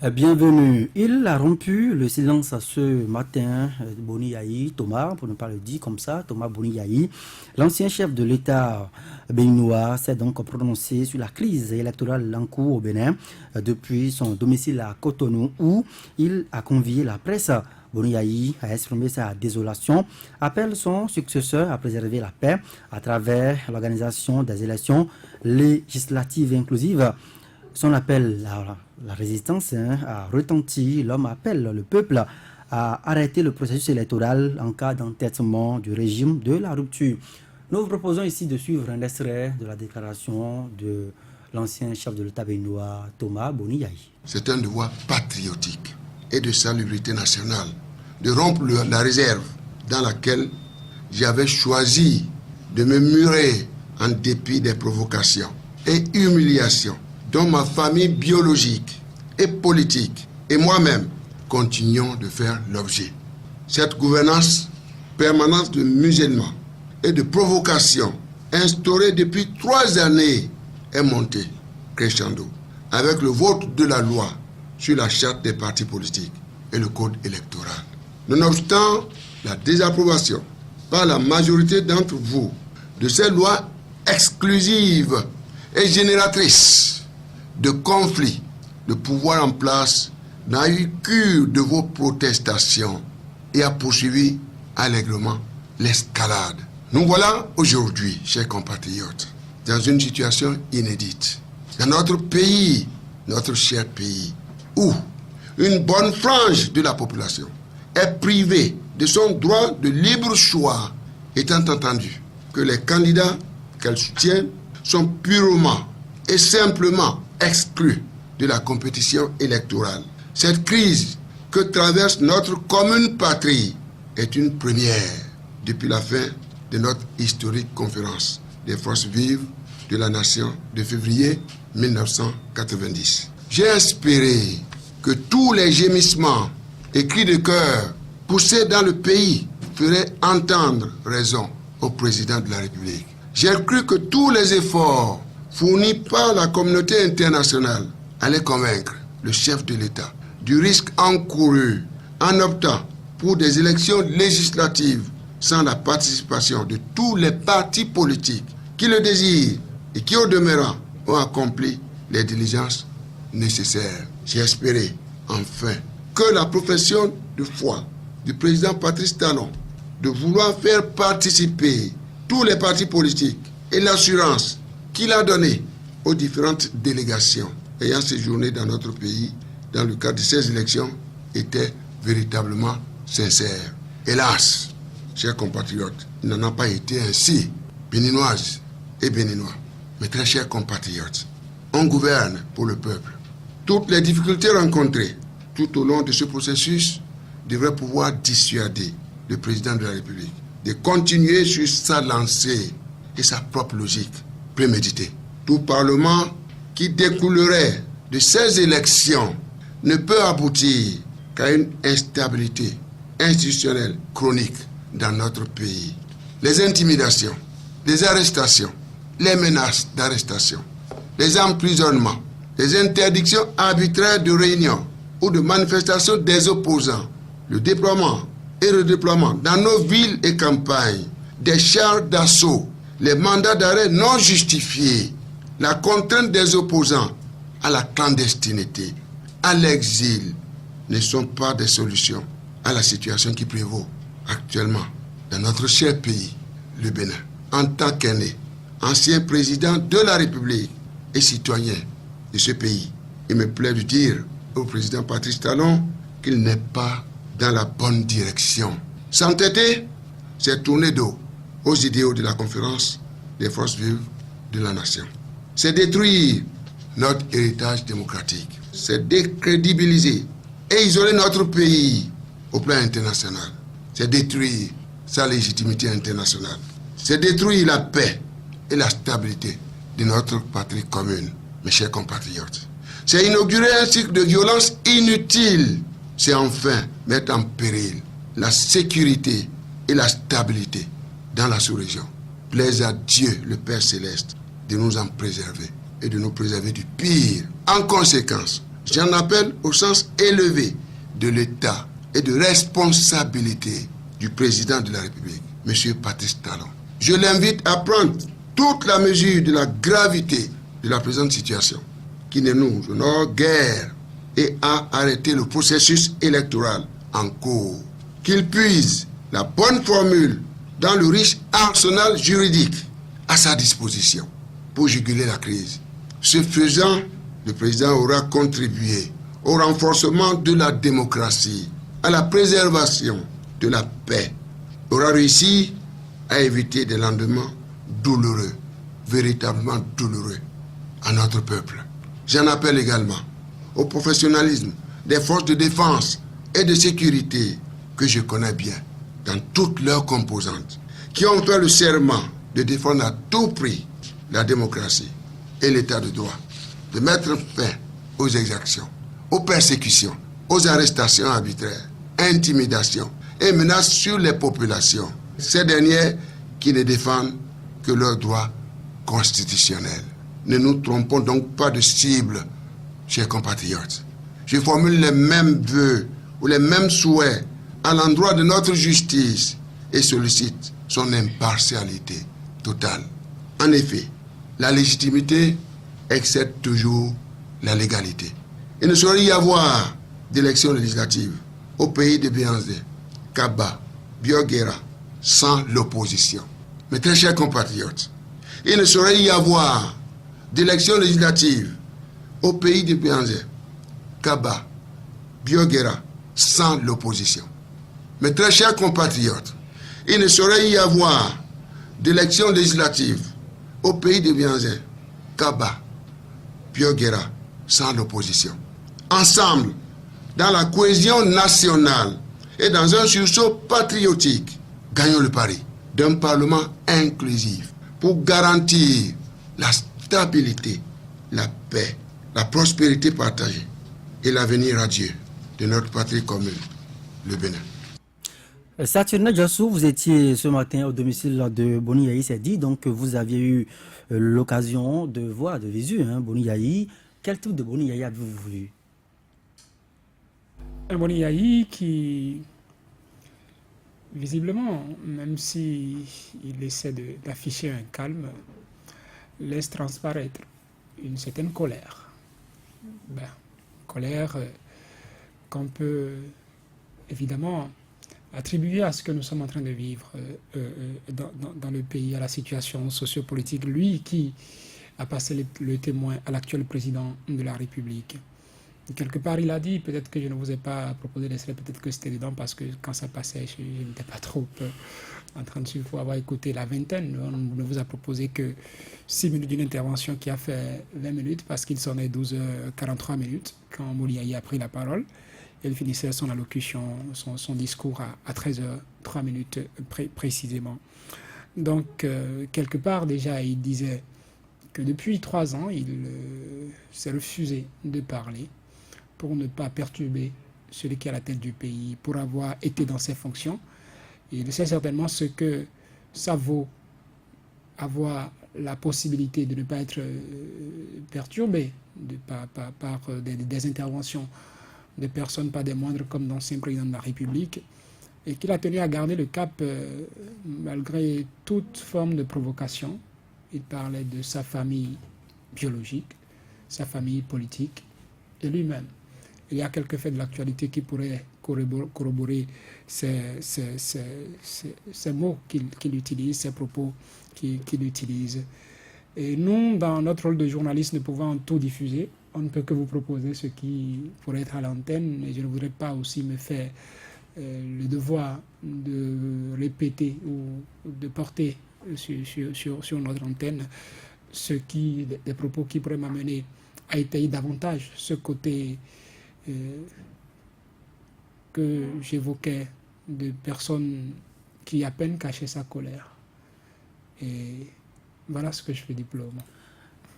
Bienvenue. Il a rompu le silence ce matin, Boni Yayi, Thomas, pour ne pas le dire comme ça, Thomas Boni Yayi, l'ancien chef de l'État béninois, s'est donc prononcé sur la crise électorale en cours au Bénin depuis son domicile à Cotonou où il a convié la presse. Boni Yayi a exprimé sa désolation, appelle son successeur à préserver la paix à travers l'organisation des élections législatives inclusives. Son appel à la résistance a retenti. L'homme appelle le peuple à arrêter le processus électoral en cas d'entêtement du régime de la rupture. Nous vous proposons ici de suivre un extrait de la déclaration de l'ancien chef de l'État béninois, Thomas Boni Yayi. C'est un devoir patriotique et de salubrité nationale de rompre la réserve dans laquelle j'avais choisi de me murer en dépit des provocations et humiliations dont ma famille biologique et politique et moi-même continuons de faire l'objet. Cette gouvernance permanente de musulmans et de provocation instaurée depuis 3 années est montée crescendo avec le vote de la loi sur la charte des partis politiques et le code électoral. Nonobstant la désapprobation par la majorité d'entre vous de ces lois exclusives et génératrices de conflits, le pouvoir en place n'a eu cure de vos protestations et a poursuivi allègrement l'escalade. Nous voilà aujourd'hui, chers compatriotes, dans une situation inédite. Dans notre pays, notre cher pays, où une bonne frange de la population est privée de son droit de libre choix, étant entendu que les candidats qu'elle soutient sont purement et simplement exclus de la compétition électorale. Cette crise que traverse notre commune patrie est une première depuis la fin de notre historique conférence des forces vives de la nation de février 1990. J'ai espéré que tous les gémissements et cris de cœur poussés dans le pays feraient entendre raison au président de la République. J'ai cru que tous les efforts fournis par la communauté internationale allaient convaincre le chef de l'État du risque encouru en optant pour des élections législatives sans la participation de tous les partis politiques qui le désirent et qui, au demeurant, ont accompli les diligences nécessaires. J'ai espéré, enfin, que la profession de foi du président Patrice Talon de vouloir faire participer tous les partis politiques et l'assurance qu'il a donnée aux différentes délégations ayant séjourné dans notre pays dans le cadre de ces élections était véritablement sincère. Hélas, chers compatriotes, il n'en a pas été ainsi, béninoises et béninois. Mes très chers compatriotes, on gouverne pour le peuple. Toutes les difficultés rencontrées tout au long de ce processus devraient pouvoir dissuader le président de la République de continuer sur sa lancée et sa propre logique préméditée. Tout parlement qui découlerait de ces élections ne peut aboutir qu'à une instabilité institutionnelle chronique dans notre pays. Les intimidations, les arrestations, les menaces d'arrestation, les emprisonnements, les interdictions arbitraires de réunion ou de manifestation des opposants, le déploiement et redéploiement dans nos villes et campagnes des chars d'assaut, les mandats d'arrêt non justifiés, la contrainte des opposants à la clandestinité, à l'exil, ne sont pas des solutions à la situation qui prévaut actuellement dans notre cher pays, le Bénin. En tant qu'aîné, ancien président de la République et citoyen de ce pays, il me plaît de dire au président Patrice Talon qu'il n'est pas dans la bonne direction. S'entêter, c'est tourner dos aux idéaux de la conférence des forces vives de la nation. C'est détruire notre héritage démocratique. C'est décrédibiliser et isoler notre pays au plan international. C'est détruire sa légitimité internationale. C'est détruire la paix et la stabilité de notre patrie commune, mes chers compatriotes. C'est inaugurer un cycle de violence inutile. C'est enfin mettre en péril la sécurité et la stabilité dans la sous-région. Plaise à Dieu, le Père Céleste, de nous en préserver et de nous préserver du pire. En conséquence, J'en appelle au sens élevé de l'État et de responsabilité du président de la République, M. Patrice Talon. Je l'invite à prendre toute la mesure de la gravité de la présente situation, qui ne nous honore guère, et à arrêter le processus électoral en cours. Qu'il puise la bonne formule dans le riche arsenal juridique à sa disposition pour juguler la crise. Ce faisant, le président aura contribué au renforcement de la démocratie, à la préservation de la paix, aura réussi à éviter des lendemains douloureux, véritablement douloureux à notre peuple. J'en appelle également au professionnalisme des forces de défense et de sécurité que je connais bien dans toutes leurs composantes, qui ont fait le serment de défendre à tout prix la démocratie et l'état de droit, de mettre fin aux exactions, aux persécutions, aux arrestations arbitraires, intimidations et menaces sur les populations, ces dernières qui ne défendent que leurs droits constitutionnels. Ne nous trompons donc pas de cible, chers compatriotes. Je formule les mêmes vœux ou les mêmes souhaits à l'endroit de notre justice et sollicite son impartialité totale. En effet, la légitimité excède toujours la légalité. Il ne saurait y avoir d'élections législatives au pays de Béanzé, Kaba, Biogera, sans l'opposition. Mes très chers compatriotes, il ne saurait y avoir d'élections législatives au pays de Béanzé, Kaba, Biogera, sans l'opposition. Mes très chers compatriotes, il ne saurait y avoir d'élections législatives au pays de Béanzé, Kaba, Biogera, sans l'opposition. Ensemble, dans la cohésion nationale et dans un sursaut patriotique, gagnons le pari d'un Parlement inclusif pour garantir la stabilité, la paix, la prospérité partagée et l'avenir radieux de notre patrie commune, le Bénin. Saturnin Djassou, vous étiez ce matin au domicile de Boni Yayi, c'est dit, donc vous aviez eu l'occasion de voir de visu Boni Yayi. Quel type de Boni Yayi avez-vous vu? Un Boni Yayi qui, visiblement, même si il essaie d'afficher un calme, laisse transparaître une certaine colère. Colère qu'on peut évidemment attribuer à ce que nous sommes en train de vivre dans le pays, à la situation sociopolitique. Lui qui a passé le témoin à l'actuel président de la République. Quelque part, il a dit, peut-être que je ne vous ai pas proposé d'essayer, peut-être que c'était dedans, parce que quand ça passait, je n'étais pas trop en train de suivre. Il faut avoir écouté la vingtaine. On ne vous a proposé que 6 minutes d'une intervention qui a fait 20 minutes, parce qu'il s'en est 12h43 minutes, quand Boni Yayi a pris la parole. Il finissait son allocution, son discours à 13h03 minutes précisément. Donc, quelque part, déjà, il disait que depuis 3 ans, il s'est refusé de parler pour ne pas perturber celui qui est à la tête du pays, pour avoir été dans ses fonctions. Il sait certainement ce que ça vaut, avoir la possibilité de ne pas être perturbé par des interventions de personnes pas des moindres comme l'ancien président de la République, et qu'il a tenu à garder le cap malgré toute forme de provocation. Il parlait de sa famille biologique, sa famille politique et lui-même. Il y a quelques faits de l'actualité qui pourraient corroborer ces mots qu'il utilise, ces propos qu'il utilise. Et nous, dans notre rôle de journaliste, ne pouvons tout diffuser. On ne peut que vous proposer ce qui pourrait être à l'antenne. Et je ne voudrais pas aussi me faire le devoir de répéter ou de porter sur notre antenne des propos qui pourraient m'amener à étayer davantage ce côté que j'évoquais de personnes qui à peine cachaient sa colère. Et voilà ce que je fais diplôme.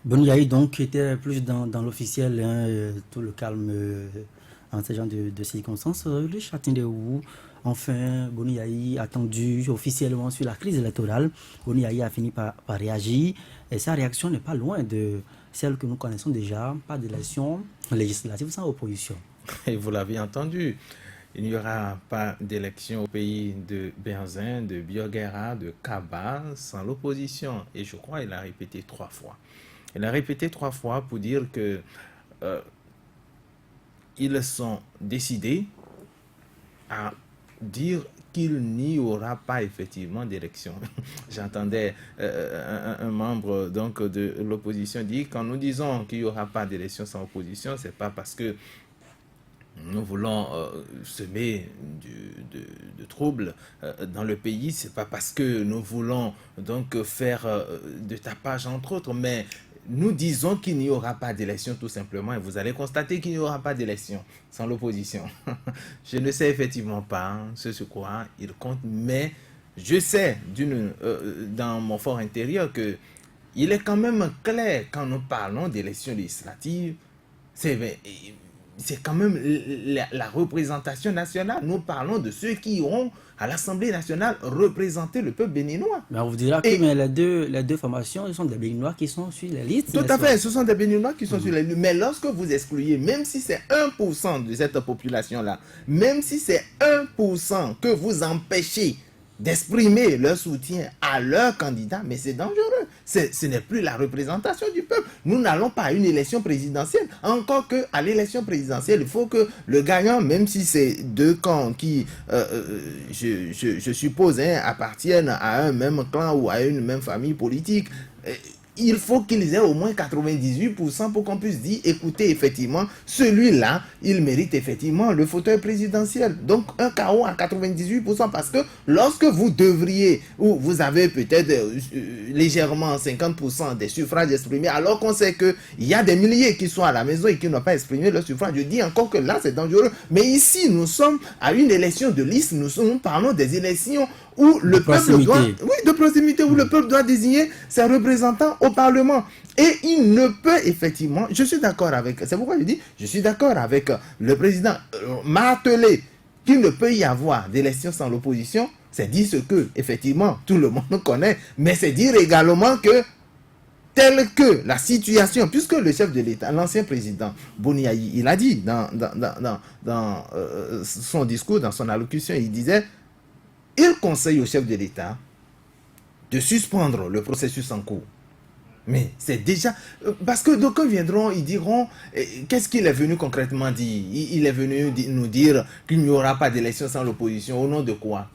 Boni Yayi donc était plus dans l'officiel, tout le calme en ce genre de circonstances. Le châtien de où enfin Boni Yayi attendu officiellement sur la crise électorale. Boni Yayi a fini par réagir et sa réaction n'est pas loin de celle que nous connaissons déjà, pas d'élection législative sans opposition. Et vous l'avez entendu, il n'y aura pas d'élection au pays de Benzin, de Bioguera, de Kaba sans l'opposition. Et je crois qu'il a répété 3 fois. Il a répété 3 fois pour dire que ils sont décidés à dire qu'il n'y aura pas effectivement d'élection. J'entendais un membre donc de l'opposition dire, quand nous disons qu'il n'y aura pas d'élection sans opposition, c'est pas parce que nous voulons semer de troubles dans le pays, c'est pas parce que nous voulons donc faire de tapage entre autres, mais nous disons qu'il n'y aura pas d'élection tout simplement, et vous allez constater qu'il n'y aura pas d'élection sans l'opposition. Je ne sais effectivement pas ce sur quoi il compte, mais je sais dans mon fort intérieur que il est quand même clair quand nous parlons d'élections législatives, c'est quand même la représentation nationale. Nous parlons de ceux qui iront à l'Assemblée nationale représenter le peuple béninois. Mais on vous dira que mais les deux formations, ce sont des Béninois qui sont sur les listes. Tout à fait, ce sont des Béninois qui sont sur les listes. Mais lorsque vous excluez, même si c'est 1% de cette population-là, même si c'est 1% que vous empêchez d'exprimer leur soutien à leur candidat, mais c'est dangereux. Ce n'est plus la représentation du peuple. Nous n'allons pas à une élection présidentielle. Encore qu'à l'élection présidentielle, il faut que le gagnant, même si c'est deux camps qui, je suppose, appartiennent à un même clan ou à une même famille politique, il faut qu'ils aient au moins 98% pour qu'on puisse dire, écoutez, effectivement, celui-là, il mérite effectivement le fauteuil présidentiel. Donc, un KO à 98%, parce que lorsque vous devriez, ou vous avez peut-être légèrement 50% des suffrages exprimés, alors qu'on sait qu'il y a des milliers qui sont à la maison et qui n'ont pas exprimé leur suffrage, je dis encore que là, c'est dangereux. Mais ici, nous sommes à une élection de liste, nous parlons des élections où le peuple doit, de proximité, où le peuple doit désigner ses représentants au Parlement. Et il ne peut effectivement, je suis d'accord avec, c'est pourquoi je dis, je suis d'accord avec le président martelé qu'il ne peut y avoir d'élection sans l'opposition, c'est dire ce que, effectivement, tout le monde connaît, mais c'est dire également que telle que la situation, puisque le chef de l'État, l'ancien président Boni Yayi, il a dit dans son discours, dans son allocution, il disait, il conseille au chef de l'État de suspendre le processus en cours. Mais c'est déjà... Parce que d'aucuns viendront, ils diront, qu'est-ce qu'il est venu concrètement dire? Il est venu nous dire qu'il n'y aura pas d'élection sans l'opposition. Au nom de quoi?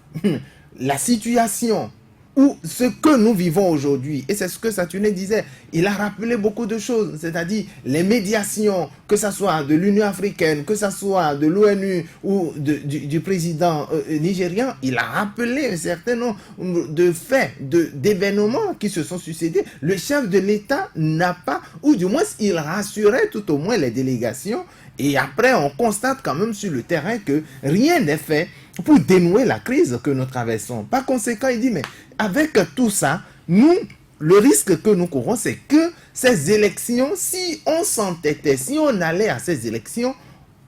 La situation où ce que nous vivons aujourd'hui, et c'est ce que Saturnin disait, il a rappelé beaucoup de choses, c'est-à-dire les médiations, que ce soit de l'Union africaine, que ce soit de l'ONU ou du président nigérian, il a rappelé un certain nombre de faits, d'événements qui se sont succédés. Le chef de l'État n'a pas, ou du moins il rassurait tout au moins les délégations, et après on constate quand même sur le terrain que rien n'est fait pour dénouer la crise que nous traversons. Par conséquent, il dit, mais avec tout ça, nous, le risque que nous courons, c'est que ces élections, si on s'entêtait, si on allait à ces élections,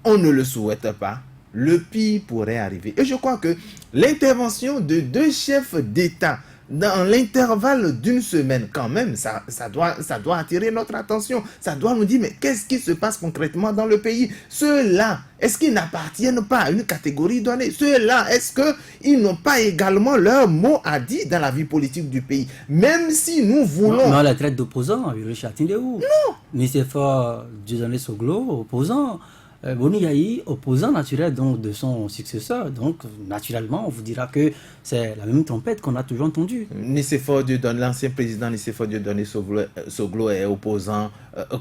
on ne le souhaite pas. Le pire pourrait arriver. Et je crois que l'intervention de 2 chefs d'État dans l'intervalle d'une semaine, quand même, ça doit attirer notre attention. Ça doit nous dire, mais qu'est-ce qui se passe concrètement dans le pays? Ceux-là, est-ce qu'ils n'appartiennent pas à une catégorie donnée? Ceux-là, est-ce qu'ils n'ont pas également leur mot à dire dans la vie politique du pays? Même si nous voulons... Non, la traite d'opposants, Richard Tindéou. Non. Nicéphore Dieudonné Soglo, opposant. Boni Yayi, opposant naturel donc de son successeur. Donc, naturellement, on vous dira que c'est la même trompette qu'on a toujours entendue. Nicéphore Dieudonné, l'ancien président Nicéphore Dieudonné Soglo est opposant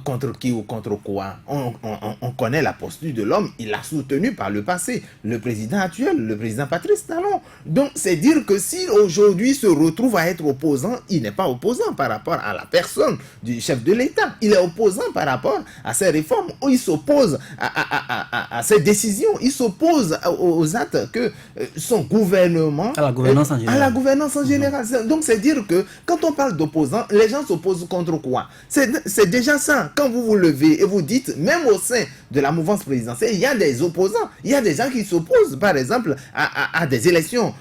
contre qui ou contre quoi? On connaît la posture de l'homme. Il l'a soutenu par le passé. Le président actuel, le président Patrice Talon. Donc, c'est dire que si aujourd'hui se retrouve à être opposant, il n'est pas opposant par rapport à la personne du chef de l'État. Il est opposant par rapport à ses réformes, où il s'oppose à ses décisions, il s'oppose aux actes que son gouvernement... À la gouvernance en général. À la gouvernance en général. Donc, c'est dire que quand on parle d'opposants, les gens s'opposent contre quoi? C'est déjà ça. Quand vous vous levez et vous dites, même au sein de la mouvance présidentielle, il y a des opposants. Il y a des gens qui s'opposent, par exemple, à des élections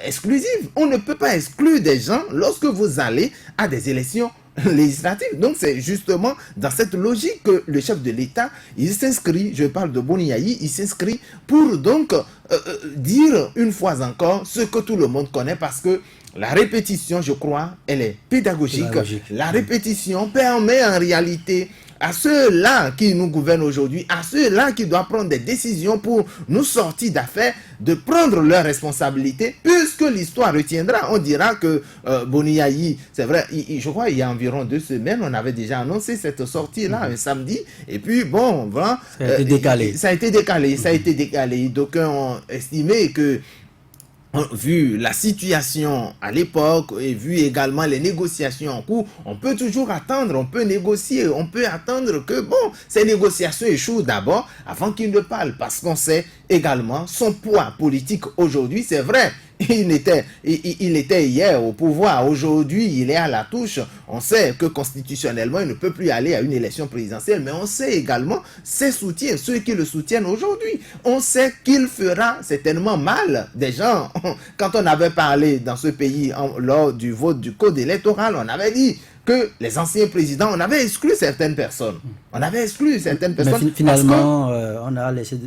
exclusives. On ne peut pas exclure des gens lorsque vous allez à des élections législatives. Donc c'est justement dans cette logique que le chef de l'État, il s'inscrit, je parle de Boni Yayi, il s'inscrit pour donc dire une fois encore ce que tout le monde connaît, parce que la répétition, je crois, elle est pédagogique. La répétition permet en réalité à ceux-là qui nous gouvernent aujourd'hui, à ceux-là qui doivent prendre des décisions pour nous sortir d'affaires, de prendre leurs responsabilités, puisque l'histoire retiendra. On dira que Boni Yayi, c'est vrai, je crois il y a environ 2 semaines, on avait déjà annoncé cette sortie-là, un samedi, et puis bon, voilà, ça a été décalé. Ça a été décalé. D'aucuns ont estimé que, vu la situation à l'époque et vu également les négociations en cours, on peut toujours attendre, on peut négocier, on peut attendre que ces négociations échouent d'abord avant qu'il ne parle, parce qu'on sait également son poids politique aujourd'hui. C'est vrai, il était hier au pouvoir, aujourd'hui il est à la touche. On sait que constitutionnellement il ne peut plus aller à une élection présidentielle, mais on sait également ses soutiens, ceux qui le soutiennent aujourd'hui. On sait qu'il fera certainement mal des gens. Quand on avait parlé dans ce pays lors du vote du code électoral, on avait dit que les anciens présidents, on avait exclu certaines personnes. Mais finalement, on a laissé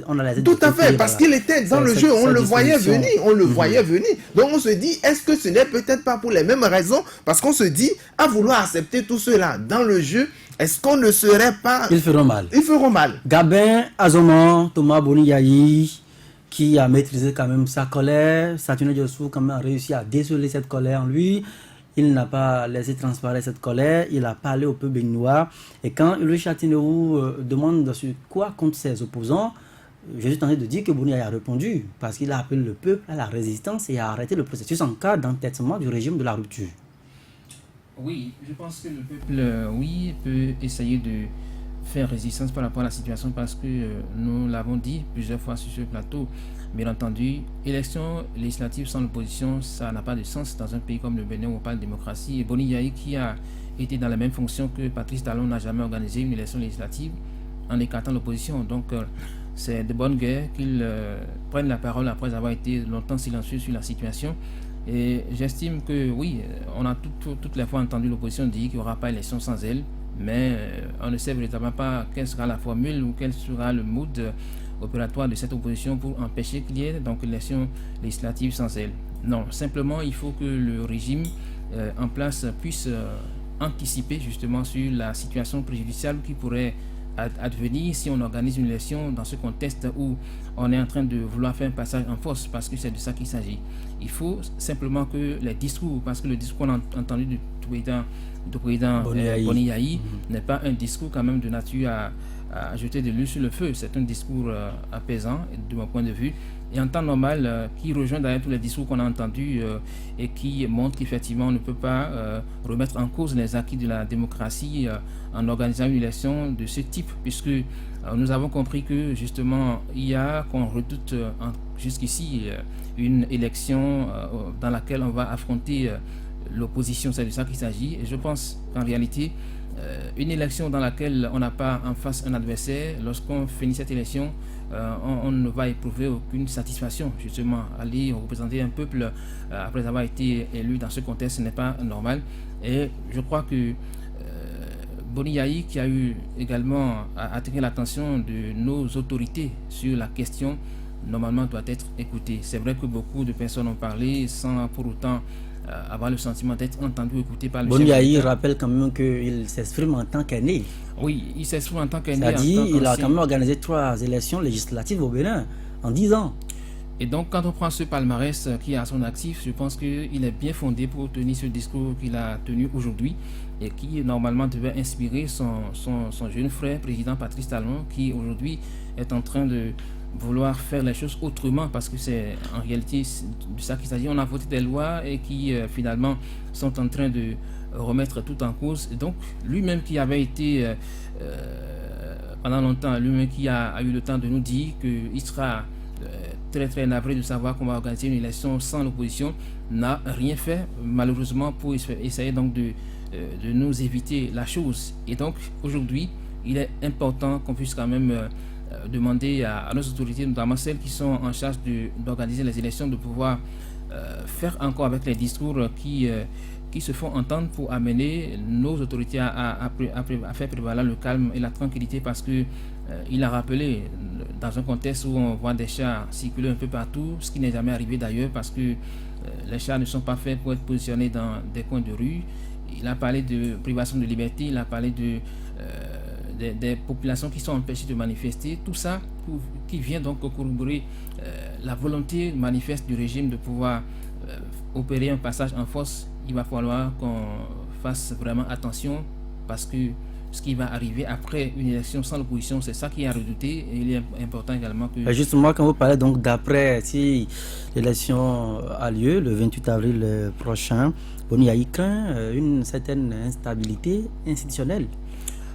tout à fait, parce qu'il était dans le jeu, on le voyait venir, Donc on se dit, est-ce que ce n'est peut-être pas pour les mêmes raisons? Parce qu'on se dit, à vouloir accepter tout cela dans le jeu, est-ce qu'on ne serait pas... Ils feront mal. Gabin, Azoman, Thomas Boni Yayi, qui a maîtrisé quand même sa colère, Saturne Diossou quand même a réussi à déceler cette colère en lui. Il n'a pas laissé transparaître cette colère, il a parlé au peuple béninois. Et quand Ulrich Chatineau demande sur quoi comptent ses opposants, je suis tenté de dire que Boni Yayi a répondu, parce qu'il a appelé le peuple à la résistance et à arrêter le processus en cas d'entêtement du régime de la rupture. Oui, je pense que le peuple, peut essayer de faire résistance par rapport à la situation, parce que nous l'avons dit plusieurs fois sur ce plateau. Bien entendu, élection législative sans opposition, ça n'a pas de sens dans un pays comme le Bénin où on parle de démocratie. Et Boni Yayi, qui a été dans la même fonction que Patrice Talon, n'a jamais organisé une élection législative en écartant l'opposition. Donc, c'est de bonne guerre qu'il prenne la parole après avoir été longtemps silencieux sur la situation. Et j'estime que oui, on a toutes les fois entendu l'opposition dire qu'il n'y aura pas élection sans elle, mais on ne sait véritablement pas quelle sera la formule ou quel sera le mood opératoire de cette opposition pour empêcher qu'il y ait donc une élection législative sans elle. Non, simplement il faut que le régime en place puisse anticiper justement sur la situation préjudiciable qui pourrait advenir si on organise une élection dans ce contexte où on est en train de vouloir faire un passage en force, parce que c'est de ça qu'il s'agit. Il faut simplement que les discours, parce que le discours qu'on a entendu du président Boni Yayi n'est pas un discours quand même de nature à jeter de l'huile sur le feu. C'est un discours apaisant de mon point de vue, et en temps normal qui rejoint d'ailleurs tous les discours qu'on a entendus et qui montre qu'effectivement on ne peut pas remettre en cause les acquis de la démocratie en organisant une élection de ce type, puisque nous avons compris que justement il y a, qu'on redoute jusqu'ici, une élection dans laquelle on va affronter l'opposition. C'est de ça qu'il s'agit, et je pense qu'en réalité une élection dans laquelle on n'a pas en face un adversaire, lorsqu'on finit cette élection, on ne va éprouver aucune satisfaction. Justement, aller représenter un peuple après avoir été élu dans ce contexte, ce n'est pas normal. Et je crois que Boni Yayi, qui a eu également attiré l'attention de nos autorités sur la question, normalement doit être écouté. C'est vrai que beaucoup de personnes ont parlé sans pour autant avoir le sentiment d'être entendu, écouté par le chef. Boni Yayi rappelle quand même qu'il s'exprime en tant qu'aîné. Oui, il s'exprime en tant qu'aîné. C'est-à-dire qu'il a quand même organisé 3 élections législatives au Bénin en 10 ans. Et donc, quand on prend ce palmarès qui est à son actif, je pense qu'il est bien fondé pour tenir ce discours qu'il a tenu aujourd'hui, et qui normalement devait inspirer son jeune frère, président Patrice Talon, qui aujourd'hui est en train de vouloir faire les choses autrement, parce que c'est en réalité de ça qu'il s'agit. On a voté des lois et qui finalement sont en train de remettre tout en cause. Et donc lui-même qui avait été pendant longtemps, lui-même qui a eu le temps de nous dire qu'il sera très très navré de savoir qu'on va organiser une élection sans l'opposition, n'a rien fait malheureusement pour essayer donc de nous éviter la chose. Et donc aujourd'hui il est important qu'on puisse quand même demander à nos autorités, notamment celles qui sont en charge d'organiser les élections, de pouvoir faire encore avec les discours qui qui se font entendre pour amener nos autorités à faire prévaloir le calme et la tranquillité, parce que il a rappelé, dans un contexte où on voit des chars circuler un peu partout, ce qui n'est jamais arrivé d'ailleurs, parce que les chars ne sont pas faits pour être positionnés dans des coins de rue. Il a parlé de privation de liberté, il a parlé des populations qui sont empêchées de manifester, tout ça qui vient donc corroborer la volonté manifeste du régime de pouvoir opérer un passage en force. Il va falloir qu'on fasse vraiment attention, parce que ce qui va arriver après une élection sans l'opposition, c'est ça qui est à redouter. Et il est important également que... Justement, quand vous parlez donc d'après, si l'élection a lieu le 28 avril prochain, Boni Yayi craint une certaine instabilité institutionnelle.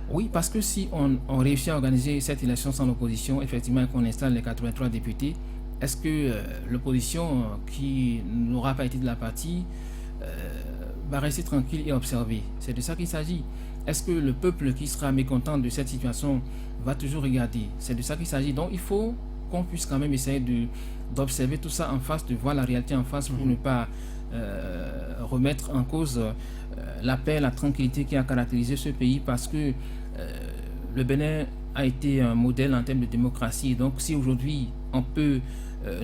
Oui, parce que si on réussit à organiser cette élection sans l'opposition, effectivement, qu'on installe les 83 députés, est-ce que l'opposition qui n'aura pas été de la partie va rester tranquille et observer? C'est de ça qu'il s'agit. Est-ce que le peuple qui sera mécontent de cette situation va toujours regarder? C'est de ça qu'il s'agit. Donc il faut qu'on puisse quand même essayer d'observer tout ça en face, de voir la réalité en face, pour ne pas remettre en cause la paix, la tranquillité qui a caractérisé ce pays, parce que le Bénin a été un modèle en termes de démocratie. Donc si aujourd'hui on peut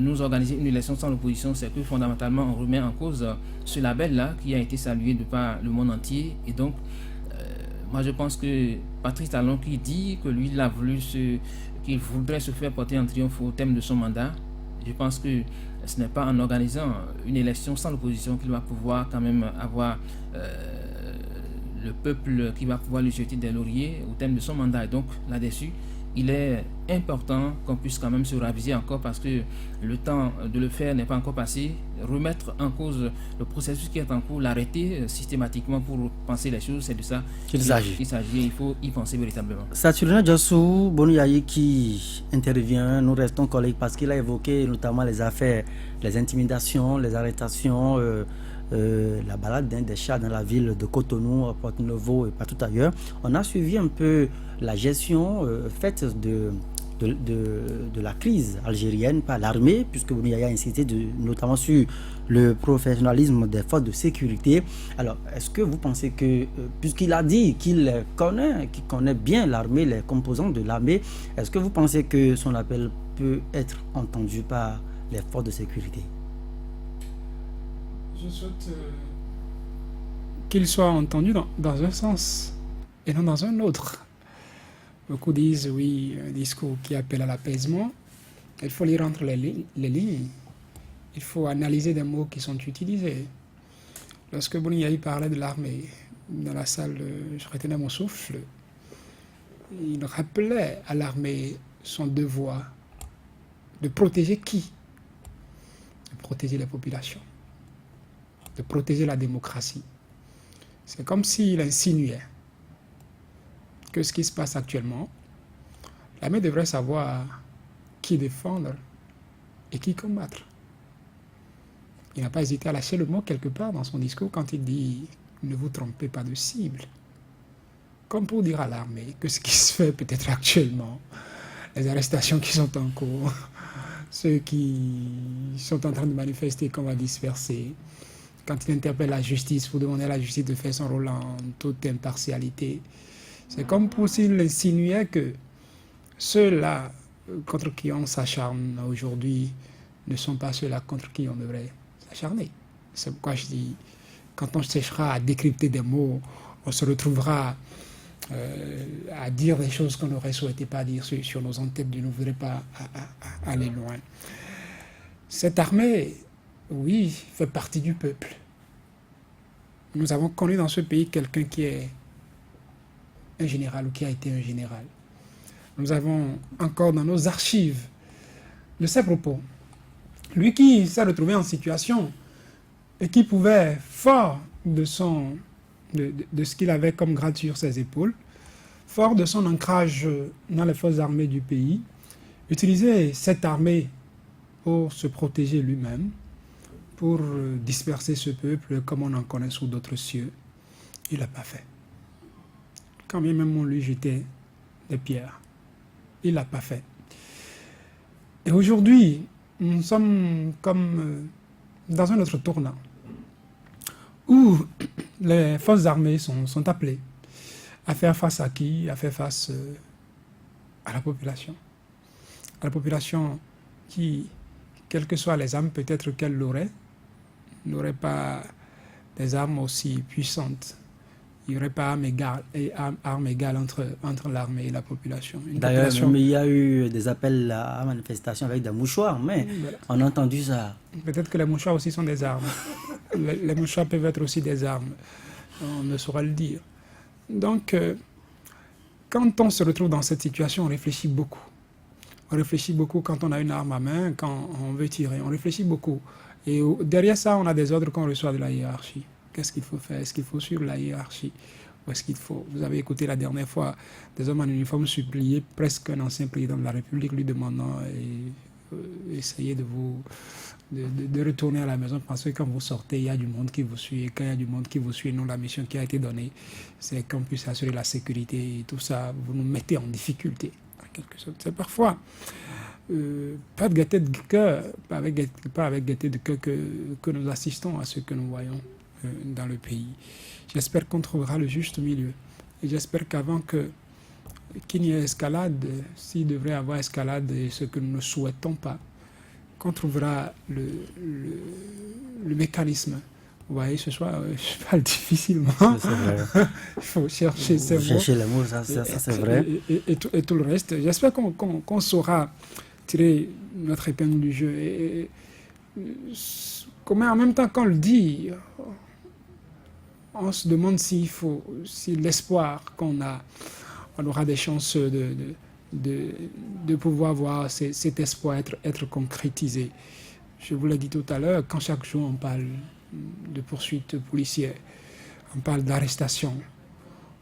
nous organiser une élection sans l'opposition, c'est que fondamentalement on remet en cause ce label-là qui a été salué de par le monde entier. Et donc moi je pense que Patrice Talon, qui dit que lui qu'il voudrait se faire porter en triomphe au terme de son mandat, je pense que ce n'est pas en organisant une élection sans l'opposition qu'il va pouvoir quand même avoir le peuple qui va pouvoir lui jeter des lauriers au terme de son mandat. Et donc là-dessus, il est important qu'on puisse quand même se raviser encore, parce que le temps de le faire n'est pas encore passé. Remettre en cause le processus qui est en cours, l'arrêter systématiquement pour penser les choses, c'est de ça qu'il s'agit. Il faut y penser véritablement. Saturnin Djassou, Boni Yayi qui intervient, nous restons collègues, parce qu'il a évoqué notamment les affaires, les intimidations, les arrestations, la balade des chats dans la ville de Cotonou, Porto-Novo et partout ailleurs. On a suivi un peu la gestion faite de la crise algérienne par l'armée, puisque Boni Yayi a insisté notamment sur le professionnalisme des forces de sécurité. Alors, est-ce que vous pensez que, puisqu'il a dit qu'il connaît bien l'armée, les composants de l'armée, est-ce que vous pensez que son appel peut être entendu par les forces de sécurité? Je souhaite qu'il soit entendu dans un sens et non dans un autre. Beaucoup disent, oui, un discours qui appelle à l'apaisement. Il faut lire entre les lignes. Il faut analyser des mots qui sont utilisés. Lorsque Boni Yayi parlait de l'armée, dans la salle, je retenais mon souffle. Il rappelait à l'armée son devoir de protéger qui? De protéger les populations, de protéger la démocratie. C'est comme s'il insinuait que ce qui se passe actuellement, l'armée devrait savoir qui défendre et qui combattre. Il n'a pas hésité à lâcher le mot quelque part dans son discours quand il dit « ne vous trompez pas de cible ». Comme pour dire à l'armée que ce qui se fait peut-être actuellement, les arrestations qui sont en cours, ceux qui sont en train de manifester qu'on va disperser, quand il interpelle la justice pour demander à la justice de faire son rôle en toute impartialité, c'est comme pour s'il insinuait que ceux-là contre qui on s'acharne aujourd'hui ne sont pas ceux-là contre qui on devrait s'acharner. C'est pourquoi je dis, quand on cherchera à décrypter des mots, on se retrouvera à dire des choses qu'on n'aurait souhaité pas dire sur nos entêtes. Je ne voudrais pas aller loin. Cette armée, oui, fait partie du peuple. Nous avons connu dans ce pays quelqu'un qui est un général ou qui a été un général. Nous avons encore dans nos archives de ses propos. Lui qui s'est retrouvé en situation et qui pouvait, fort de ce qu'il avait comme grade sur ses épaules, fort de son ancrage dans les forces armées du pays, utiliser cette armée pour se protéger lui-même, pour disperser ce peuple comme on en connaît sous d'autres cieux. Il n'a pas fait. Quand bien même on lui jetait des pierres, il n'a pas fait. Et aujourd'hui, nous sommes comme dans un autre tournant, où les forces armées sont appelées à faire face à qui? À faire face à la population. À la population qui, quelles que soient les armes peut-être qu'elle aurait, n'aurait pas des armes aussi puissantes. Il n'y aurait pas armes égales entre l'armée et la population. D'ailleurs, même il y a eu des appels à manifestation avec des mouchoirs, mais voilà. On a entendu ça. Peut-être que les mouchoirs aussi sont des armes. Les mouchoirs peuvent être aussi des armes. On ne saura le dire. Donc, quand on se retrouve dans cette situation, on réfléchit beaucoup. On réfléchit beaucoup quand on a une arme à main, quand on veut tirer. On réfléchit beaucoup. Et derrière ça, on a des ordres qu'on reçoit de la hiérarchie. Qu'est-ce qu'il faut faire? Est-ce qu'il faut suivre la hiérarchie? Ou est-ce qu'il faut... Vous avez écouté la dernière fois des hommes en uniforme supplier presque un ancien président de la République lui demandant essayez de retourner à la maison parce que quand vous sortez, il y a du monde qui vous suit. Et quand il y a du monde qui vous suit, nous, la mission qui a été donnée, c'est qu'on puisse assurer la sécurité et tout ça. Vous nous mettez en difficulté, en quelque sorte. C'est parfois... pas de gaieté de cœur, pas avec gaieté de cœur que nous assistons à ce que nous voyons dans le pays. J'espère qu'on trouvera le juste milieu. Et j'espère qu'avant qu'il n'y ait escalade, s'il devrait y avoir escalade, et ce que nous ne souhaitons pas, qu'on trouvera le mécanisme. Vous voyez, ce soir, je parle difficilement. C'est vrai. Il faut chercher ces mots. Chercher les mots, ça c'est vrai. Et tout le reste. J'espère qu'on saura tirer notre épingle du jeu. Et en même temps qu'on le dit, on se demande si l'espoir qu'on a, on aura des chances de pouvoir voir cet espoir être concrétisé. Je vous l'ai dit tout à l'heure, quand chaque jour on parle de poursuites policières, on parle d'arrestation,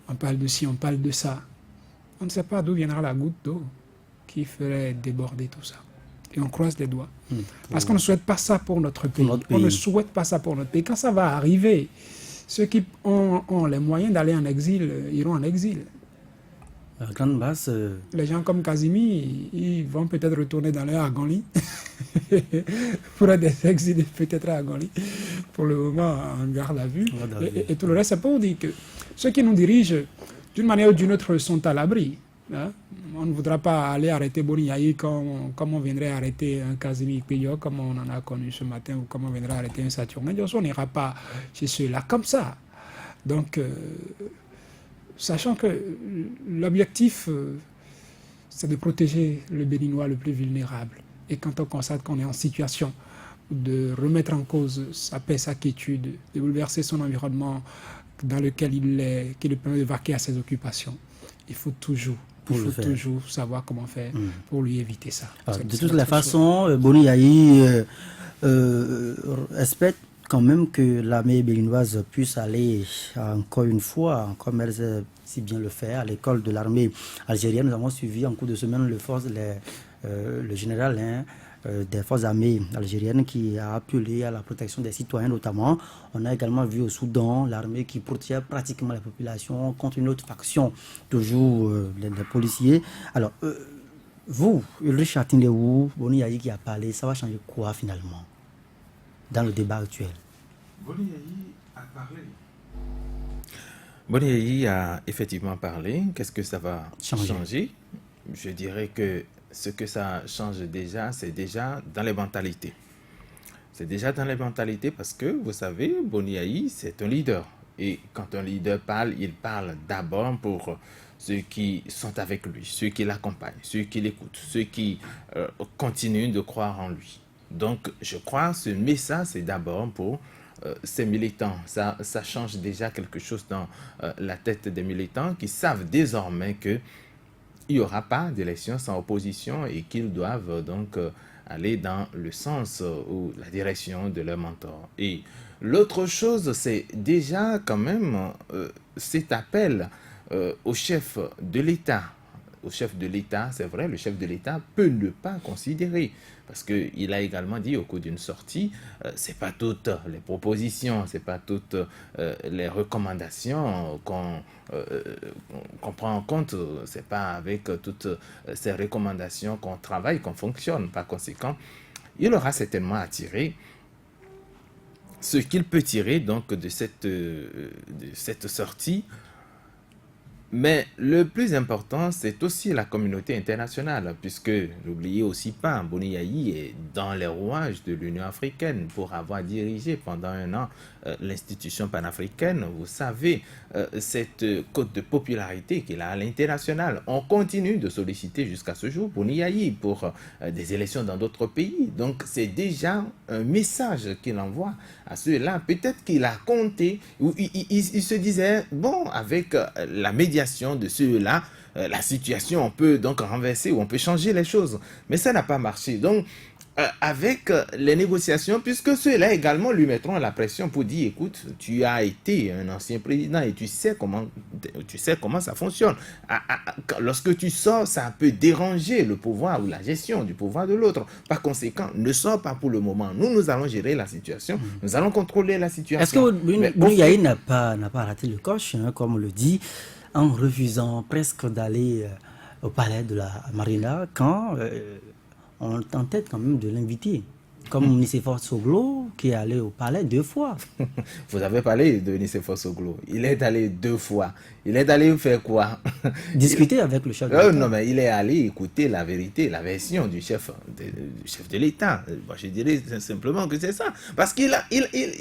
on parle de ci, on parle de ça, on ne sait pas d'où viendra la goutte d'eau qui ferait déborder tout ça. Et on croise les doigts. Parce qu'on ne souhaite pas ça pour notre pays. On ne souhaite pas ça pour notre pays. Quand ça va arriver, ceux qui ont les moyens d'aller en exil iront en exil. La grande masse... Les gens comme Kazimi, ils vont peut-être retourner dans leur Agonli. Pour être des exilés peut-être à Agonli. Pour le moment, en garde à vue. Et tout le reste, c'est pour dire que ceux qui nous dirigent, d'une manière ou d'une autre, sont à l'abri. Hein? On ne voudra pas aller arrêter Boni Yayi comme on viendrait arrêter un Kazimi Ikpeyo, comme on en a connu ce matin, ou comme on viendrait arrêter un Saturne. On n'ira pas chez ceux-là comme ça. Donc, sachant que l'objectif, c'est de protéger le Béninois le plus vulnérable. Et quand on constate qu'on est en situation de remettre en cause sa paix, sa quiétude, de bouleverser son environnement dans lequel il est, qui lui permet de vaquer à ses occupations, il faut toujours savoir comment faire pour lui éviter ça. Alors, de toutes les façons, Boni Yayi espère quand même que l'armée béninoise puisse aller encore une fois, comme elle sait si bien le faire, à l'école de l'armée algérienne. Nous avons suivi en cours de semaine le général des forces armées algériennes qui a appelé à la protection des citoyens notamment. On a également vu au Soudan l'armée qui protège pratiquement la population contre une autre faction, toujours les policiers. Alors, vous, Ulrich Chatindeou, Boni Yayi qui a parlé, ça va changer quoi finalement dans le débat actuel? Boni Yayi a parlé. Boni Yayi a effectivement parlé. Qu'est-ce que ça va changer? Je dirais que ce que ça change déjà, c'est déjà dans les mentalités. C'est déjà dans les mentalités parce que, vous savez, Boni Yayi, c'est un leader. Et quand un leader parle, il parle d'abord pour ceux qui sont avec lui, ceux qui l'accompagnent, ceux qui l'écoutent, ceux qui continuent de croire en lui. Donc, je crois que ce message, c'est d'abord pour ces militants. Ça change déjà quelque chose dans la tête des militants qui savent désormais que il n'y aura pas d'élection sans opposition et qu'ils doivent donc aller dans le sens ou la direction de leur mentor. Et l'autre chose, c'est déjà quand même cet appel au chef de l'État. Au chef de l'État, c'est vrai, le chef de l'État peut ne pas considérer, parce qu'il a également dit au cours d'une sortie, c'est pas toutes les propositions, c'est pas toutes les recommandations qu'on prend en compte, c'est pas avec toutes ces recommandations qu'on travaille, qu'on fonctionne. Par conséquent, il aura certainement attiré ce qu'il peut tirer donc de cette sortie. Mais le plus important, c'est aussi la communauté internationale, puisque n'oubliez aussi pas, Boni Yayi est dans les rouages de l'Union africaine pour avoir dirigé pendant un an l'institution panafricaine. Vous savez, cette cote de popularité qu'il a à l'international. On continue de solliciter jusqu'à ce jour Boni Yayi pour des élections dans d'autres pays. Donc c'est déjà un message qu'il envoie à ceux-là. Peut-être qu'il a compté, ou il se disait, bon, avec la médiation de ceux-là, la situation, on peut donc renverser ou on peut changer les choses. Mais ça n'a pas marché. Donc, avec les négociations, puisque ceux-là également lui mettront la pression pour dire, écoute, tu as été un ancien président et tu sais comment ça fonctionne. Lorsque tu sors, ça peut déranger le pouvoir ou la gestion du pouvoir de l'autre. Par conséquent, ne sors pas pour le moment. Nous allons gérer la situation. Nous allons contrôler la situation. Est-ce que Boni Yayi n'a pas raté le coche, hein, comme on le dit, en refusant presque d'aller au palais de la Marina quand on tentait quand même de l'inviter, comme Nicéphore Soglo qui est allé au palais 2 fois. Vous avez parlé de Nicéphore Soglo. Il est allé 2 fois. Il est allé faire quoi? Discuter avec le chef de l'État. Non, mais il est allé écouter la vérité, la version du chef de l'État. Je dirais simplement que c'est ça. Parce qu'il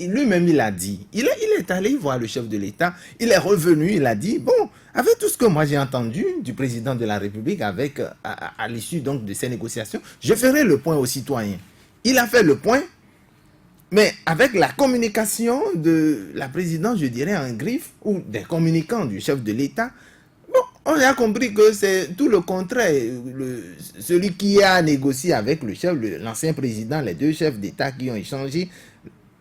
lui-même, il a dit. Il est allé voir le chef de l'État. Il est revenu, il a dit, bon, avec tout ce que moi j'ai entendu du président de la République à l'issue donc de ces négociations, je ferai le point aux citoyens. Il a fait le point, mais avec la communication de la présidente, je dirais en griffe, ou des communicants du chef de l'État, bon, on a compris que c'est tout le contraire. Celui qui a négocié avec l'ancien président, les 2 chefs d'État qui ont échangé,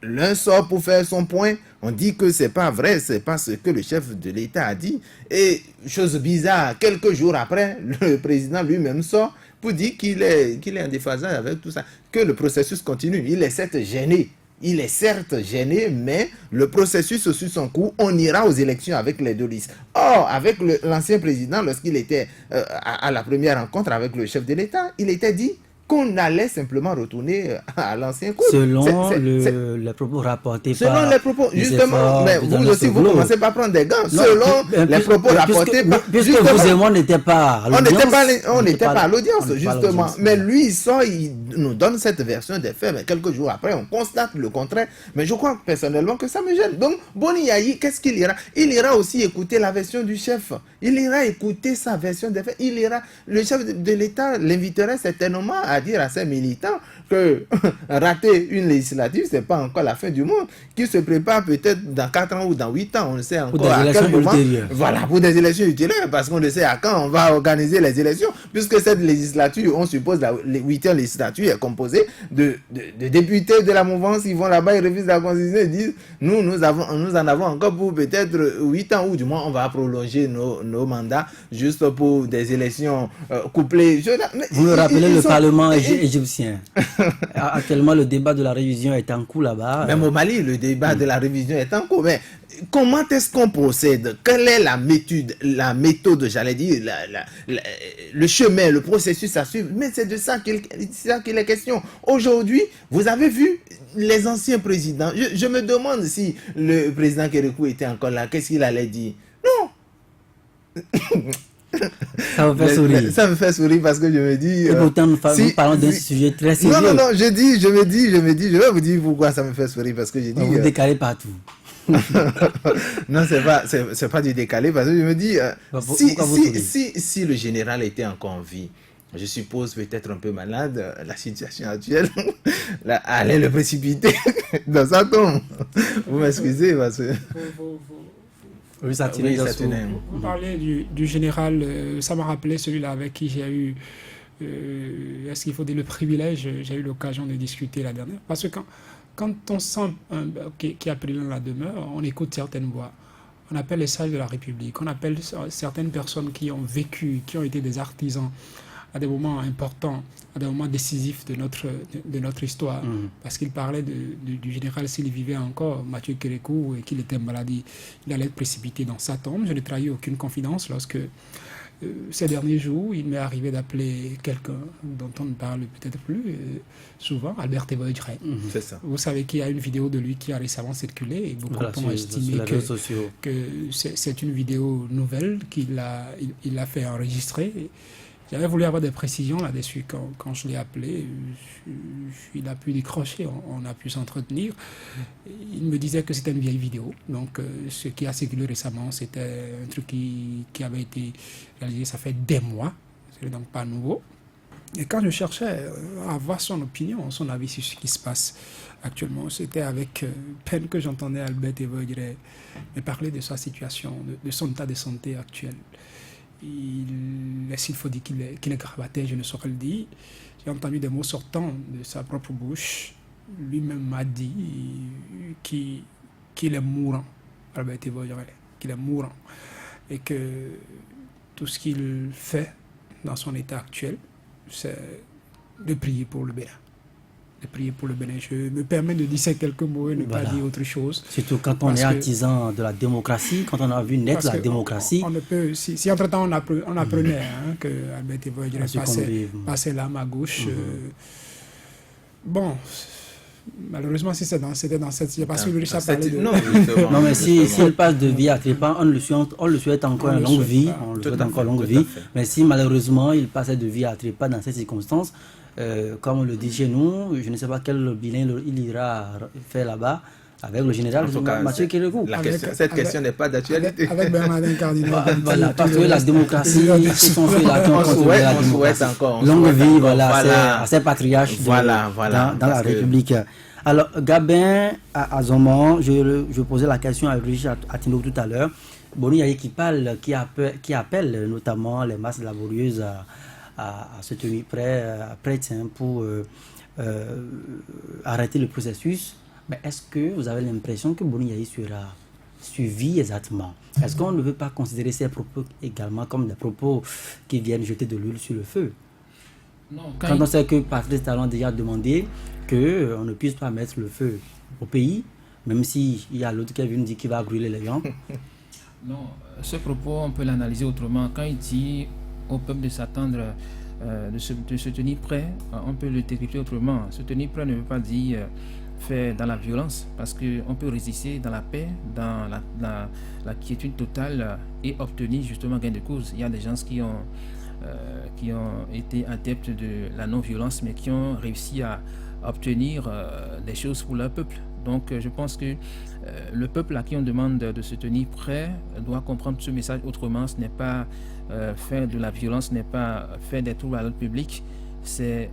l'un sort pour faire son point, on dit que c'est pas vrai, c'est pas ce que le chef de l'État a dit. Et chose bizarre, quelques jours après, le président lui-même sort pour dire qu'il est en déphasage avec tout ça, que le processus continue. Il est certes gêné, mais le processus suit son cours. On ira aux élections avec les 2 listes. Or, avec l'ancien président, lorsqu'il était à la première rencontre avec le chef de l'État, il était dit qu'on allait simplement retourner à l'ancien cours. Selon les propos rapportés selon les propos, justement, mais vous aussi, vous commencez pas à prendre des gants. Selon les propos rapportés, puisque vous et moi n'étions pas à l'audience. On n'était pas à l'audience, justement. Mais lui, il nous donne cette version des faits, mais quelques jours après, on constate le contraire. Mais je crois personnellement que ça me gêne. Donc, Boni Yayi, qu'est-ce qu'il ira? Il ira aussi écouter la version du chef. Il ira écouter sa version des faits. Le chef de l'État l'inviterait certainement à dire à ses militants que rater une législative, c'est pas encore la fin du monde, qui se prépare peut-être dans 4 ans ou dans 8 ans, on ne sait encore à quel moment. Voilà, pour des élections ultérieures, parce qu'on ne sait à quand on va organiser les élections, puisque cette législature, on suppose la 8e législature est composée de députés de la mouvance qui vont là-bas, ils refusent la constitution et disent nous en avons encore pour peut-être 8 ans, ou du moins on va prolonger nos mandats juste pour des élections couplées. Vous me rappelez le Parlement égyptien. Actuellement, le débat de la révision est en cours là-bas. Même au Mali, le débat de la révision est en cours. Mais comment est-ce qu'on procède? Quelle est la méthode, j'allais dire, le chemin, le processus à suivre? Mais c'est de ça qu'il est question. Aujourd'hui, vous avez vu les anciens présidents. Je me demande si le président Kérékou était encore là, qu'est-ce qu'il allait dire? Non. Ça me fait sourire. Ça me fait sourire parce que je me dis... Et pourtant, nous parlons d'un sujet très sérieux. Non, je vais vous dire pourquoi ça me fait sourire, parce que j'ai dit... Vous décalez partout. Non, c'est pas du décalé, parce que je me dis, si le général était encore en vie, je suppose peut-être un peu malade, la situation actuelle allait le précipiter dans sa tombe. Vous m'excusez, parce que... Oui, ça tenait. Vous parlez du général, ça m'a rappelé celui-là avec qui j'ai eu, est-ce qu'il faut dire le privilège, j'ai eu l'occasion de discuter la dernière. Parce que quand on sent qui a pris la demeure, on écoute certaines voix. On appelle les sages de la République, on appelle certaines personnes qui ont vécu, qui ont été des artisans à des moments importants, à des moments décisifs de notre histoire. Parce qu'il parlait du général, s'il vivait encore, Mathieu Kérékou, et qu'il était malade, il allait être précipité dans sa tombe. Je n'ai trahi aucune confidence lorsque ces derniers jours, il m'est arrivé d'appeler quelqu'un dont on ne parle peut-être plus souvent, Albert Evoidre. C'est ça. Vous savez qu'il y a une vidéo de lui qui a récemment circulé et beaucoup ont estimé que c'est une vidéo nouvelle qu'il a fait enregistrer. J'avais voulu avoir des précisions là-dessus quand je l'ai appelé. Il a pu décrocher, on a pu s'entretenir. Il me disait que c'était une vieille vidéo. Donc, ce qui a circulé récemment, c'était un truc qui avait été réalisé, ça fait des mois. Ce n'est donc pas nouveau. Et quand je cherchais à avoir son opinion, son avis sur ce qui se passe actuellement, c'était avec peine que j'entendais Albert Evoidre me parler de sa situation, de son état de santé actuel. S'il faut dire qu'il est gravaté, je ne saurais le dire. J'ai entendu des mots sortant de sa propre bouche. Lui-même m'a dit qu'il est mourant, Albert Evoidre, qu'il est mourant. Et que tout ce qu'il fait dans son état actuel, c'est de prier pour le Bénin. De prier pour le Bénin. Je me permets de dire ces quelques mots et ne pas dire autre chose. Surtout quand on est artisan de la démocratie, quand on a vu naître la démocratie. On ne peut, si entre-temps on apprenait que Albert Evoidre passait l'âme à gauche, bon, malheureusement, si c'était dans cette... Il n'y a pas sûr que ça parlait de... Non, mais s'il passe de vie à trépas, on le souhaite encore une longue vie. On le souhaite encore longue vie. Mais si malheureusement il passait de vie à trépas dans ces circonstances, comme on le dit chez nous, je ne sais pas quel bilan il ira faire là-bas avec le général Mathieu Kérékou. Cette question n'est pas d'actualité. Avec Bernardin Cardinal. Voilà, parce que la démocratie, on souhaite encore longue vie, voilà, à ces patriarches dans la République. Alors, Gabin Azoman, je posais la question à Richard Atino tout à l'heure. Boni Yayi qui appelle notamment les masses laborieuses à se tenir prêtes pour arrêter le processus. Mais est-ce que vous avez l'impression que Boni Yayi sera suivi exactement? Est-ce qu'on ne veut pas considérer ces propos également comme des propos qui viennent jeter de l'huile sur le feu? Non, quand on sait que Patrice Talon a déjà demandé qu'on ne puisse pas mettre le feu au pays, même s'il y a l'autre qui vient dire qu'il va brûler les gens. Non, ce propos, on peut l'analyser autrement. Quand il dit au peuple de s'attendre, de se tenir prêt, on peut le décrypter autrement. Se tenir prêt ne veut pas dire faire dans la violence, parce qu'on peut résister dans la paix, dans la quiétude totale et obtenir justement gain de cause. Il y a des gens qui ont été adeptes de la non-violence, mais qui ont réussi à obtenir des choses pour leur peuple. Donc je pense que le peuple à qui on demande de se tenir prêt doit comprendre ce message autrement. Ce n'est pas faire de la violence, ce n'est pas faire des troubles à l'ordre public, c'est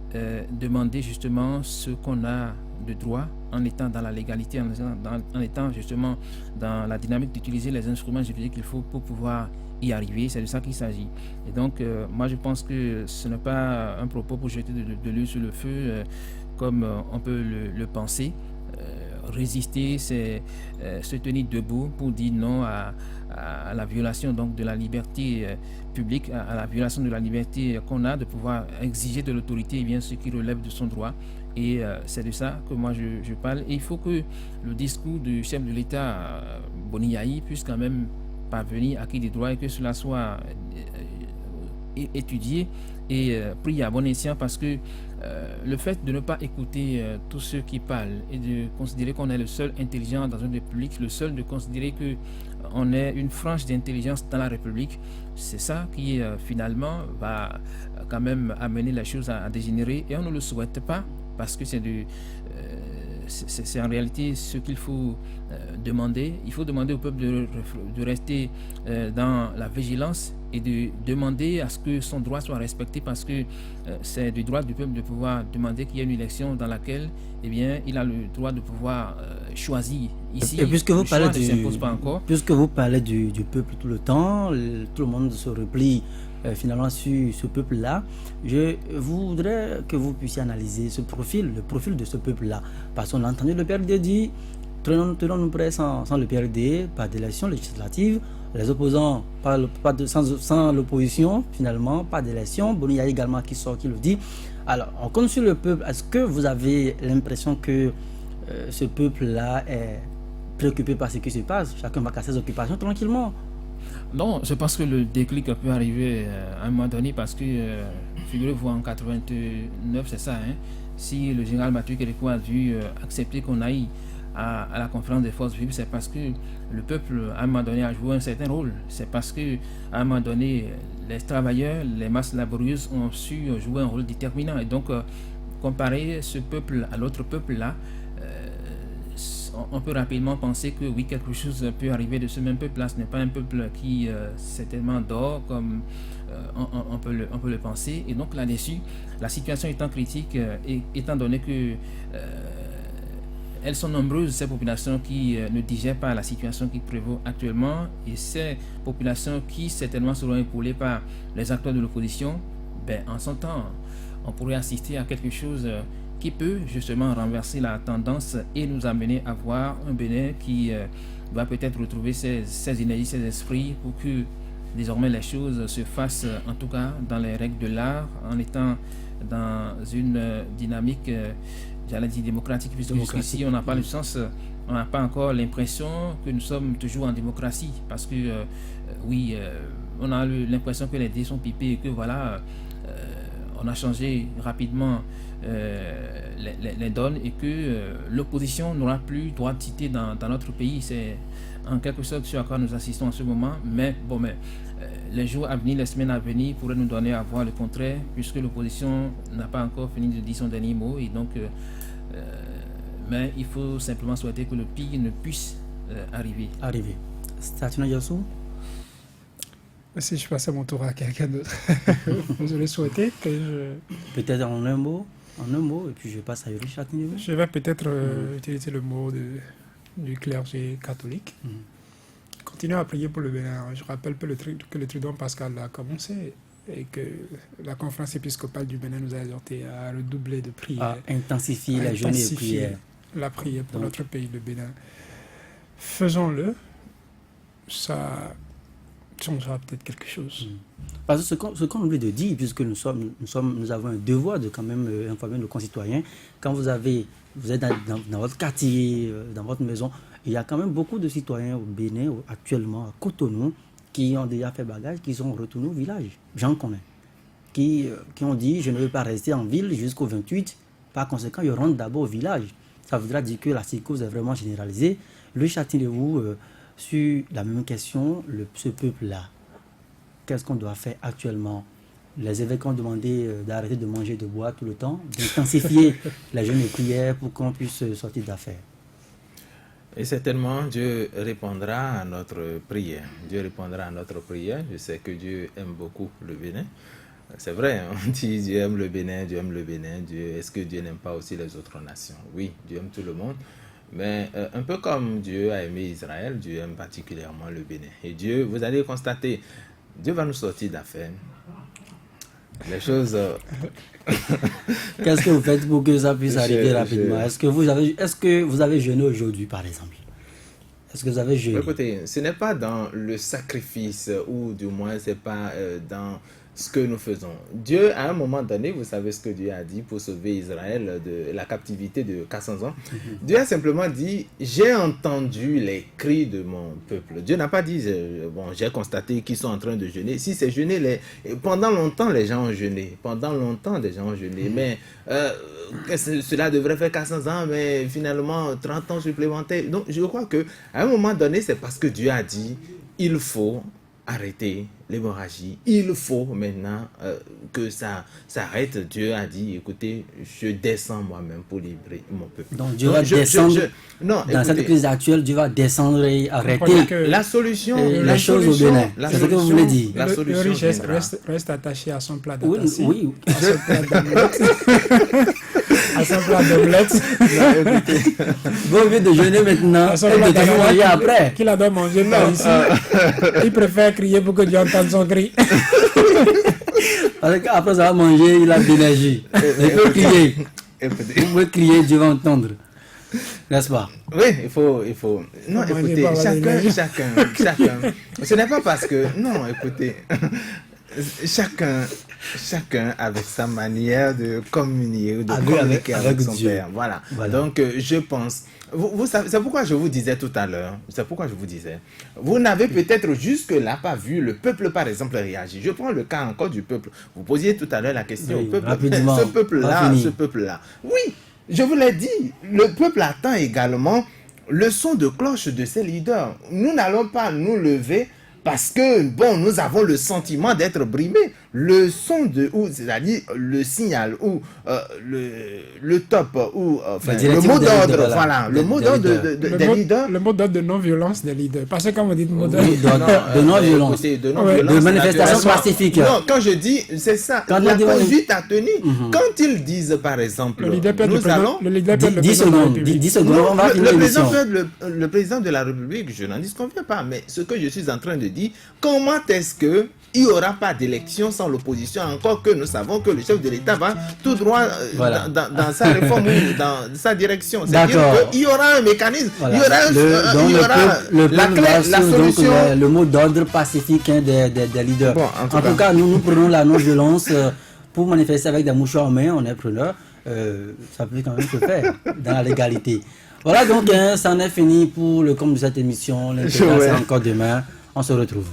demander justement ce qu'on a de droit en étant dans la légalité, en étant justement dans la dynamique d'utiliser les instruments juridiques qu'il faut pour pouvoir y arriver. C'est de ça qu'il s'agit. Et donc moi je pense que ce n'est pas un propos pour jeter de l'huile sur le feu comme on peut le penser. Résister, c'est se tenir debout pour dire non à la violation donc de la liberté publique, à la violation de la liberté qu'on a de pouvoir exiger de l'autorité bien ce qui relève de son droit. Et c'est de ça que moi je parle. Et il faut que le discours du chef de l'État, Boni Yayi, puisse quand même parvenir à acquis des droits et que cela soit étudié et pris à bon escient, parce que le fait de ne pas écouter tous ceux qui parlent et de considérer qu'on est le seul intelligent dans une république, le seul de considérer que on est une frange d'intelligence dans la république, c'est ça qui finalement va quand même amener la chose à dégénérer, et on ne le souhaite pas, parce que c'est en réalité ce qu'il faut demander. Il faut demander au peuple de rester dans la vigilance et de demander à ce que son droit soit respecté, parce que c'est du droit du peuple de pouvoir demander qu'il y ait une élection dans laquelle il a le droit de pouvoir choisir. Ici, et puisque vous parlez ne s'impose pas encore. Puisque vous parlez du peuple tout le temps, tout le monde se replie finalement sur ce peuple-là, je voudrais que vous puissiez analyser le profil de ce peuple-là. Parce qu'on a entendu le PRD dire, tenons-nous prêts sans le PRD, pas d'élection législative, les opposants, sans l'opposition, finalement, pas d'élection. Boni Yayi également qui le dit. Alors, on compte sur le peuple. Est-ce que vous avez l'impression que ce peuple-là est préoccupé par ce qui se passe? Chacun va casser ses occupations tranquillement. Non, je pense que le déclic peut arriver à un moment donné parce que, figurez-vous, en 89, c'est ça, hein, si le général Mathieu Kérékou a dû accepter qu'on aille à la conférence des forces vives, c'est parce que le peuple, à un moment donné, a joué un certain rôle. C'est parce que, à un moment donné, les travailleurs, les masses laborieuses ont su jouer un rôle déterminant. Et donc, comparer ce peuple à l'autre peuple-là, on peut rapidement penser que oui, quelque chose peut arriver de ce même peuple-là. Ce n'est pas un peuple qui certainement dort comme on peut le penser. Et donc là-dessus, la situation étant critique, étant donné que elles sont nombreuses, ces populations qui ne digèrent pas la situation qui prévaut actuellement, et ces populations qui certainement seront épaulées par les acteurs de l'opposition, en son temps, on pourrait assister à quelque chose qui peut justement renverser la tendance et nous amener à voir un Bénin qui va peut-être retrouver ses énergies, ses esprits pour que désormais les choses se fassent en tout cas dans les règles de l'art, en étant dans une dynamique, j'allais dire démocratique, puisque jusqu'ici on n'a pas le sens, on n'a pas encore l'impression que nous sommes toujours en démocratie, parce que oui, on a l'impression que les dés sont pipés et que voilà, on a changé rapidement les donnes et que l'opposition n'aura plus droit de citer dans notre pays. C'est en quelque sorte ce à quoi nous assistons en ce moment, mais les jours à venir, les semaines à venir pourraient nous donner à voir le contraire, puisque l'opposition n'a pas encore fini de dire son dernier mot, et donc mais il faut simplement souhaiter que le pire ne puisse arriver. Statina Yassou. Si je passe à mon tour à quelqu'un d'autre, je vais souhaiter que je... Peut-être en un mot, et puis je passe à Yuri Chatinebe. Je vais peut-être utiliser le mot du clergé catholique. Continuez à prier pour le Bénin. Je rappelle que le Trident Pascal a commencé et que la conférence épiscopale du Bénin nous a exhorté à redoubler de prières. À intensifier la jeûne et prière. La prière pour notre pays, le Bénin. Faisons-le. Ça changera peut-être quelque chose. Parce que ce qu'on oublie de dire, puisque nous avons un devoir de quand même informer nos concitoyens, quand vous êtes dans votre quartier, dans votre maison, il y a quand même beaucoup de citoyens au Bénin, actuellement à Cotonou, qui ont déjà fait bagage, qui sont retournés au village. J'en connais. Qui ont dit, je ne veux pas rester en ville jusqu'au 28. Par conséquent, ils rentrent d'abord au village. Ça voudra dire que la psychose est vraiment généralisée. Le châtillez-vous sur la même question, ce peuple-là, qu'est-ce qu'on doit faire actuellement? Les évêques ont demandé d'arrêter de manger, de boire tout le temps, d'intensifier la jeûne et prière pour qu'on puisse sortir d'affaires. Et certainement, Dieu répondra à notre prière. Dieu répondra à notre prière. Je sais que Dieu aime beaucoup le Bénin. C'est vrai, on dit Dieu aime le Bénin, Dieu aime le Bénin. Est-ce que Dieu n'aime pas aussi les autres nations? Oui, Dieu aime tout le monde. Mais un peu comme Dieu a aimé Israël, Dieu aime particulièrement le Bénin. Et Dieu, vous allez constater, Dieu va nous sortir d'affaires. Les choses... Qu'est-ce que vous faites pour que ça puisse arriver rapidement? Est-ce que vous avez jeûné aujourd'hui, par exemple? Est-ce que vous avez jeûné? Écoutez, ce n'est pas dans le sacrifice, ou du moins, ce n'est pas dans ce que nous faisons. Dieu, à un moment donné, vous savez ce que Dieu a dit pour sauver Israël de la captivité de 400 ans. Dieu a simplement dit, j'ai entendu les cris de mon peuple. Dieu n'a pas dit, j'ai constaté qu'ils sont en train de jeûner. Si c'est jeûner, pendant longtemps, les gens ont jeûné. Pendant longtemps, les gens ont jeûné. Mais cela devrait faire 400 ans, mais finalement, 30 ans supplémentaires. Donc, je crois qu'à un moment donné, c'est parce que Dieu a dit, il faut arrêter l'hémorragie. Il faut maintenant que ça s'arrête. Dieu a dit, écoutez, je descends moi-même pour libérer mon peuple. Donc Dieu va descendre. Dans cette crise actuelle, Dieu va descendre et arrêter la solution. Les choses au Bénin. C'est ce que vous voulez dire. Le richesse reste attaché à son plat d'attaché. Oui. À son plat d'omelette. Vous venez de jeûner maintenant et de manger après. Qu'il a doit manger par ici. Il préfère crier pour que Dieu entende son cri. Parce qu'après avoir mangé, il a de l'énergie. Il peut crier. Vous pouvez crier, Dieu va entendre. N'est-ce pas? Oui, il faut. Non, écoutez, chacun. Ce n'est pas parce que. Non, écoutez. Chacun Chacun avec sa manière de communier, de Avec- communiquer avec, avec son Dieu. Père. Voilà. Voilà. Donc, je pense... Vous savez, c'est pourquoi je vous disais tout à l'heure, vous n'avez peut-être jusque-là pas vu le peuple, par exemple, réagir. Je prends le cas encore du peuple. Vous posiez tout à l'heure la question Oui, au peuple. rapidement, Ce pas peuple-là, fini. ce peuple-là. Oui, je vous l'ai dit, le peuple attend également le son de cloche de ses leaders. Nous n'allons pas nous lever parce que, bon, nous avons le sentiment d'être brimés. Le son de, ou c'est-à-dire le signal, ou le top, ou enfin, le directive mot des d'ordre, leaders, voilà, voilà, le mot des d'ordre leaders. des leaders. Le mot d'ordre de non-violence des leaders. Parce que quand vous dites mot d'ordre... Oui, de non-violence. Écoutez, de Ouais. non-violence. De manifestation naturellement. pacifique. Non, quand je dis, c'est ça, Quand la on dit- conduite à tenir. Quand ils disent, par exemple, Le leader perd le nous président, allons... le leader perd le 10 président de la secondes, République. 10 secondes, Non, on va le finir président l'émission. le président de la République, je n'en disconviens pas, mais ce que je suis en train de dire, comment est-ce que il n'y aura pas d'élection sans l'opposition, encore que nous savons que le chef de l'État va tout droit Voilà. dans sa réforme ou dans sa direction. C'est-à-dire D'accord. qu'il y aura un mécanisme, Voilà. il y aura, Donc il y aura le la peuple clé, va la suivre donc solution. le mot d'ordre pacifique hein, des leaders. Bon, en tout cas, nous prenons la non-violence pour manifester avec des mouchoirs en main, on est preneurs. Ça peut quand même se faire dans la légalité. Voilà donc, ça en est fini pour le compte de cette émission. L'intégration Ouais. encore demain. On se retrouve.